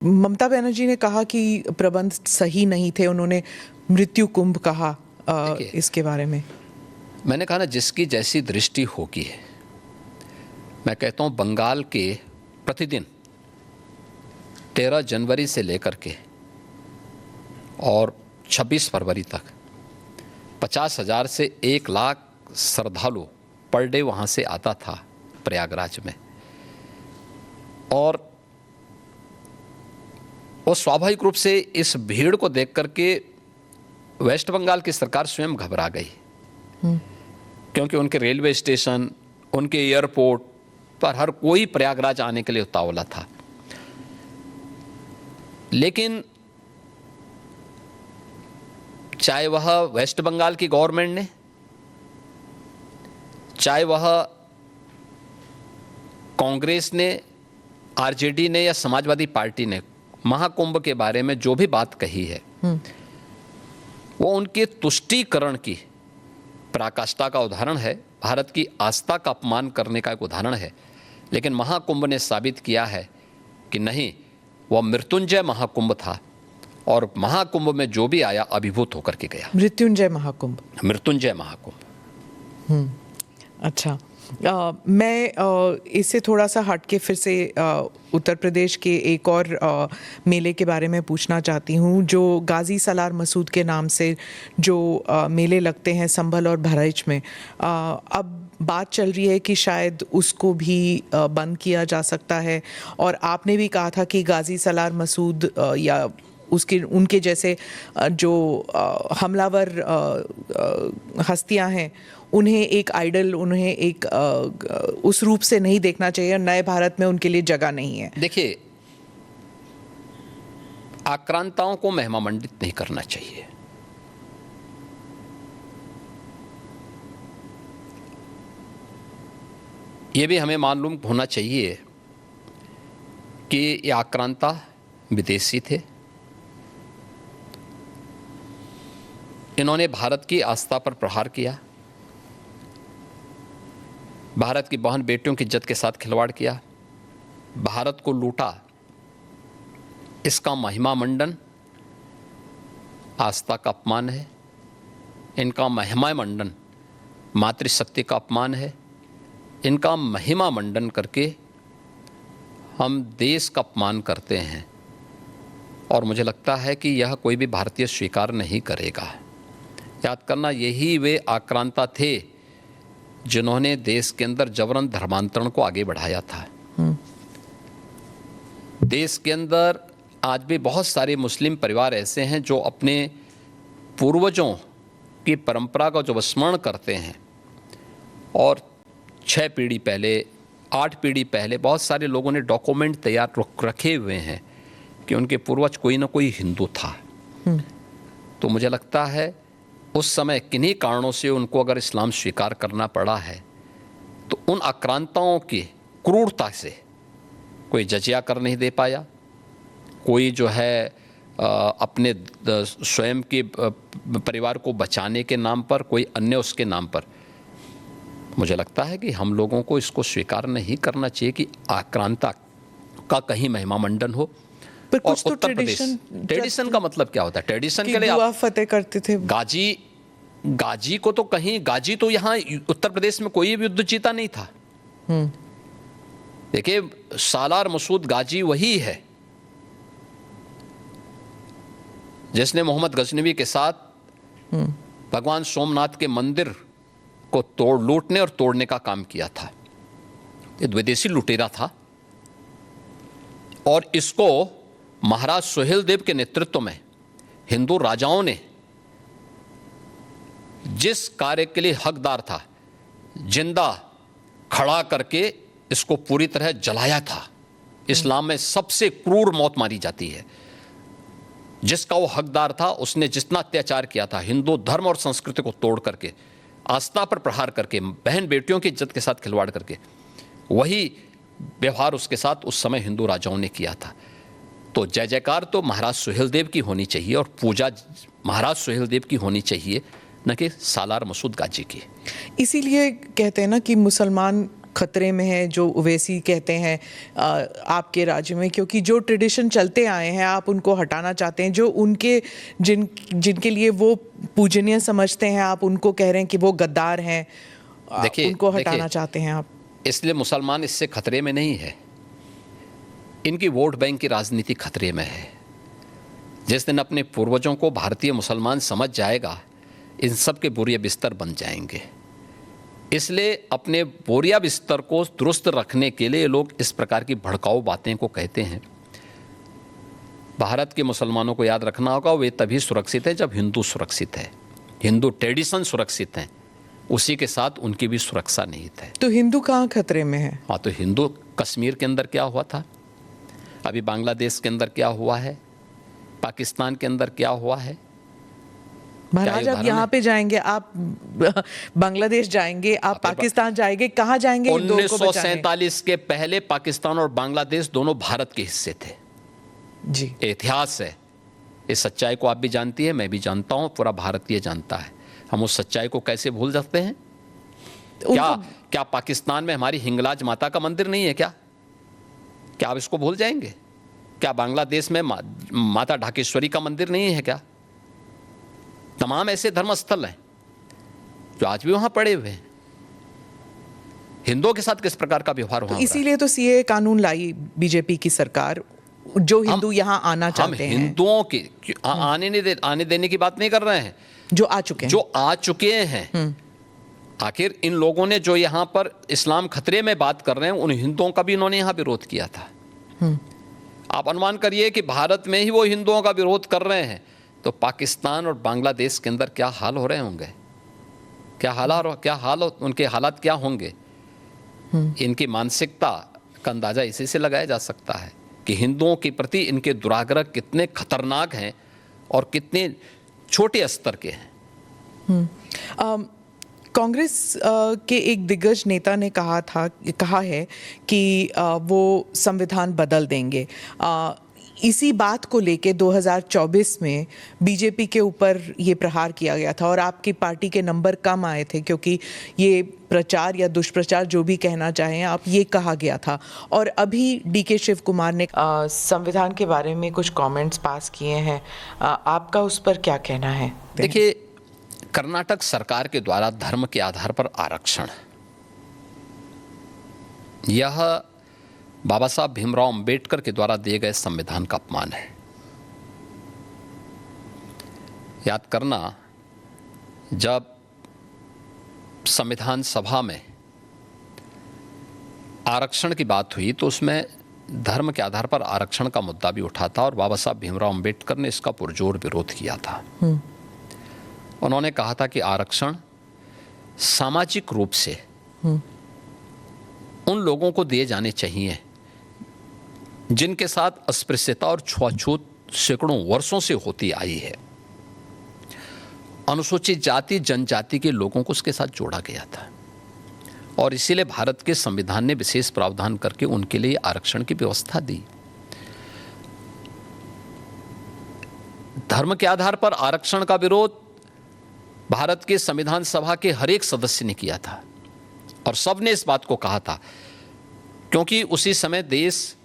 ममता बनर्जी ने कहा कि प्रबंध सही नहीं थे, उन्होंने मृत्यु कुंभ कहा इसके बारे में। मैंने कहा ना, जिसकी जैसी दृष्टि होगी है। मैं कहता हूँ बंगाल के प्रतिदिन 13 जनवरी से लेकर के और 26 फरवरी तक 50,000 से 1 लाख श्रद्धालु पर डे वहाँ से आता था प्रयागराज में, और वो स्वाभाविक रूप से इस भीड़ को देख करके वेस्ट बंगाल की सरकार स्वयं घबरा गई, क्योंकि उनके रेलवे स्टेशन, उनके एयरपोर्ट पर हर कोई प्रयागराज आने के लिए उतावला था। लेकिन चाहे वह वेस्ट बंगाल की गवर्नमेंट ने, चाहे वह कांग्रेस ने, आरजेडी ने या समाजवादी पार्टी ने महाकुंभ के बारे में जो भी बात कही है, वो उनके तुष्टीकरण की पराकाष्ठा का उदाहरण है, भारत की आस्था का अपमान करने का एक उदाहरण है। लेकिन महाकुंभ ने साबित किया है कि नहीं, वह मृत्युंजय महाकुंभ था, और महाकुंभ में जो भी आया अभिभूत होकर के गया। मृत्युंजय महाकुंभ, मृत्युंजय महाकुंभ। अच्छा, मैं इससे थोड़ा सा हट के फिर से उत्तर प्रदेश के एक और मेले के बारे में पूछना चाहती हूँ, जो गाजी सलार मसूद के नाम से जो मेले लगते हैं संभल और बहराइच में। अब बात चल रही है कि शायद उसको भी बंद किया जा सकता है, और आपने भी कहा था कि गाजी सलार मसूद या उनके जैसे जो हमलावर हस्तियां हैं, उन्हें एक आइडल, उन्हें एक उस रूप से नहीं देखना चाहिए, और नए भारत में उनके लिए जगह नहीं है। देखिए, आक्रांताओं को महिमा मंडित नहीं करना चाहिए। यह भी हमें मालूम होना चाहिए कि ये आक्रांता विदेशी थे। इन्होंने भारत की आस्था पर प्रहार किया, भारत की बहन बेटियों की इज्जत के साथ खिलवाड़ किया, भारत को लूटा। इसका महिमा मंडन आस्था का अपमान है, इनका महिमा मंडन मातृशक्ति का अपमान है। इनका महिमा मंडन करके हम देश का अपमान करते हैं, और मुझे लगता है कि यह कोई भी भारतीय स्वीकार नहीं करेगा। याद करना, यही वे आक्रांता थे जिन्होंने देश के अंदर जबरन धर्मांतरण को आगे बढ़ाया था। देश के अंदर आज भी बहुत सारे मुस्लिम परिवार ऐसे हैं जो अपने पूर्वजों की परंपरा का जो विस्मरण करते हैं, और 6 पीढ़ी पहले, 8 पीढ़ी पहले बहुत सारे लोगों ने डॉक्यूमेंट तैयार रखे हुए हैं कि उनके पूर्वज कोई ना कोई हिंदू था। तो मुझे लगता है उस समय किन्हीं कारणों से उनको अगर इस्लाम स्वीकार करना पड़ा है, तो उन आक्रांताओं की क्रूरता से कोई जजिया कर नहीं दे पाया, कोई जो है अपने स्वयं के परिवार को बचाने के नाम पर, कोई अन्य उसके नाम पर। मुझे लगता है कि हम लोगों को इसको स्वीकार नहीं करना चाहिए कि आक्रांता का कहीं महिमा मंडन हो। पर कुछ तो ट्रेडिशन का मतलब क्या होता है? ट्रेडिशन के लिए आप फतेह करते थे। गाजी को तो कहीं, गाजी तो यहाँ उत्तर प्रदेश में कोई भी युद्ध जीता नहीं था। देखिए, सालार मसूद गाजी वही है जिसने मोहम्मद गजनवी के साथ भगवान सोमनाथ के मंदिर को लूटने और तोड़ने का काम किया था। ये विदेशी लुटेरा था, और इसको महाराज सुहेलदेव के नेतृत्व में हिंदू राजाओं ने जिस कार्य के लिए हकदार था, जिंदा खड़ा करके इसको पूरी तरह जलाया था। इस्लाम में सबसे क्रूर मौत मारी जाती है। जिसका वो हकदार था, उसने जितना अत्याचार किया था, हिंदू धर्म और संस्कृति को तोड़ करके, आस्था पर प्रहार करके, बहन बेटियों की इज्जत के साथ खिलवाड़ करके, वही व्यवहार उसके साथ उस समय हिंदू राजाओं ने किया था। तो जय जयकार तो महाराज सुहेलदेव की होनी चाहिए, और पूजा महाराज सुहेलदेव की होनी चाहिए, न कि सालार मसूद गाजी की। इसीलिए कहते हैं ना कि मुसलमान खतरे में है, जो ओवैसी कहते हैं आपके राज्य में, क्योंकि जो ट्रेडिशन चलते आए हैं आप उनको हटाना चाहते हैं, जो उनके जिनके लिए वो पूजनीय समझते हैं आप उनको कह रहे हैं कि वो गद्दार हैं, उनको हटाना चाहते हैं आप। इसलिए मुसलमान इससे खतरे में नहीं है, इनकी वोट बैंक की राजनीति खतरे में है। जिस दिन अपने पूर्वजों को भारतीय मुसलमान समझ जाएगा, इन सब के बोरिया बिस्तर बन जाएंगे। इसलिए अपने बोरिया बिस्तर को दुरुस्त रखने के लिए लोग इस प्रकार की भड़काऊ बातें को कहते हैं। भारत के मुसलमानों को याद रखना होगा, वे तभी सुरक्षित है जब हिंदू सुरक्षित है, हिंदू ट्रेडिशन सुरक्षित हैं, उसी के साथ उनकी भी सुरक्षा निहित है। तो हिंदू कहाँ खतरे में है? हाँ, तो हिंदू कश्मीर के अंदर क्या हुआ था, अभी बांग्लादेश के अंदर क्या हुआ है, पाकिस्तान के अंदर क्या हुआ है। महाराज आप यहाँ पे जाएंगे, आप बांग्लादेश जाएंगे, आप पाकिस्तान जाएंगे, कहाँ जाएंगे? 1947 के पहले पाकिस्तान और बांग्लादेश दोनों भारत के हिस्से थे जी। इतिहास है, इस सच्चाई को आप भी जानती है, मैं भी जानता हूँ, पूरा भारतीय जानता है। हम उस सच्चाई को कैसे भूल सकते हैं? क्या पाकिस्तान में हमारी हिंगलाज माता का मंदिर नहीं है क्या? क्या आप इसको भूल जाएंगे? क्या बांग्लादेश में माता ढाकेश्वरी का मंदिर नहीं है क्या? तमाम ऐसे धर्मस्थल हैं जो आज भी वहां पड़े हुए हैं। हिंदुओं के साथ किस प्रकार का व्यवहार हुआ? इसीलिए तो सीए कानून लाई बीजेपी की सरकार, जो हिंदू यहां आना चाहते हैं। हम हिंदुओं के आने देने की बात नहीं कर रहे हैं, जो आ चुके हैं। आखिर इन लोगों ने जो यहाँ पर इस्लाम खतरे में बात कर रहे हैं, उन हिंदुओं का भी इन्होंने यहाँ विरोध किया था। आप अनुमान करिए कि भारत में ही वो हिंदुओं का विरोध कर रहे हैं, तो पाकिस्तान और बांग्लादेश के अंदर क्या हाल हो रहे होंगे, क्या हाल उनके हालात क्या होंगे। इनकी मानसिकता का अंदाजा इसी से लगाया जा सकता है कि हिंदुओं के प्रति इनके दुराग्रह कितने खतरनाक हैं और कितने छोटे स्तर के हैं। कांग्रेस के एक दिग्गज नेता ने कहा है कि वो संविधान बदल देंगे। इसी बात को लेके 2024 में बीजेपी के ऊपर ये प्रहार किया गया था और आपकी पार्टी के नंबर कम आए थे, क्योंकि ये प्रचार या दुष्प्रचार जो भी कहना चाहें आप, ये कहा गया था। और अभी डीके शिव कुमार ने संविधान के बारे में कुछ कमेंट्स पास किए हैं, आपका उस पर क्या कहना है? देखिए, कर्नाटक सरकार के द्वारा धर्म के आधार पर आरक्षण, यह बाबा साहब भीमराव अंबेडकर के द्वारा दिए गए संविधान का अपमान है। याद करना, जब संविधान सभा में आरक्षण की बात हुई तो उसमें धर्म के आधार पर आरक्षण का मुद्दा भी उठा था और बाबा साहब भीमराव अंबेडकर ने इसका पुरजोर विरोध किया था। उन्होंने कहा था कि आरक्षण सामाजिक रूप से उन लोगों को दिए जाने चाहिए जिनके साथ अस्पृश्यता और छुआछूत सैकड़ों वर्षों से होती आई है। अनुसूचित जाति जनजाति के लोगों को उसके साथ जोड़ा गया था और इसीलिए भारत के संविधान ने विशेष प्रावधान करके उनके लिए आरक्षण की व्यवस्था दी। धर्म के आधार पर आरक्षण का विरोध भारत के संविधान सभा के हर एक सदस्य ने किया था और सबने इस बात को कहा था, क्योंकि उसी समय देश